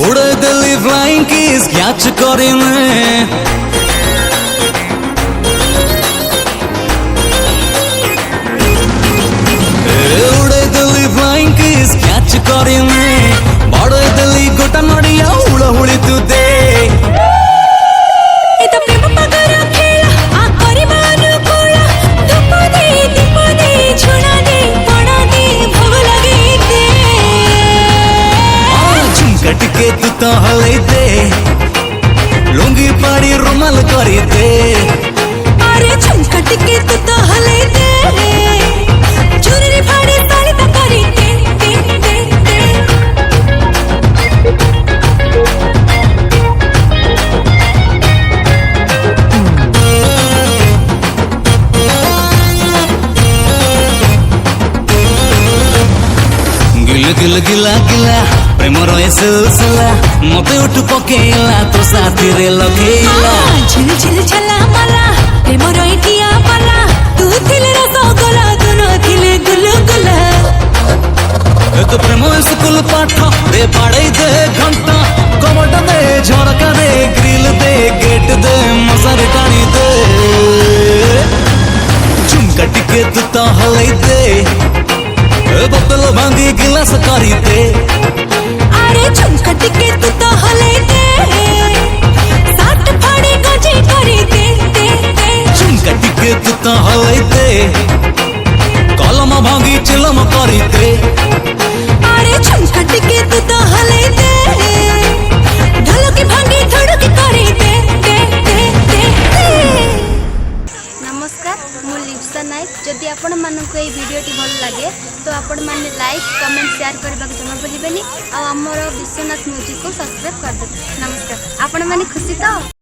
उड़े Delhi flying kiss catch करे मैं उड़े दिल्ली फ्लाइंग किस कैच करे मैं बड़े दिल्ली गोटा नड़िया उड़ा उड़ी तू दे कटके तू तो हले दे लुंगी पाड़ी रुमाल करी दे अरे झुमकट के तू तो हले दे चुनरी फाड़ी साड़ी तो करी दे गिल गिल गिला गिला प्रेम रहे सिलसिला मते उठ पकेला तो साथी रे लगेला झिल झिल छला मला प्रेम रही टिया पाला तू थिले रसगोला तू न थिले गुलगुला एक प्रेम स्कूल पाठ रे पाड़े दे घंटा कमट दे झड़का दे ग्रिल दे गेट दे मसर टाणी दे झुमका टिके तू तो हले दे बोतल भांगी गिलास करी दे अरे झुमकट के तू तो हले दे साट फाड़ी गजे करी दे झुमका टिके तू तो हले दे कलम भांगी चिलम करी दे अरे झुमकट के तू तो हले दे ढोलकी भांगी धड़की करी दे नमस्कार मु लिप्सा नायक जदि आपण मानक ये वीडियोटी भल लगे तो आपण माने लाइक कमेंट शेयर करबा के जमा भूलिबेनी आ हमर विश्वनाथ म्यूजिक को सब्सक्राइब कर दे। नमस्कार आपण माने खुशी तो।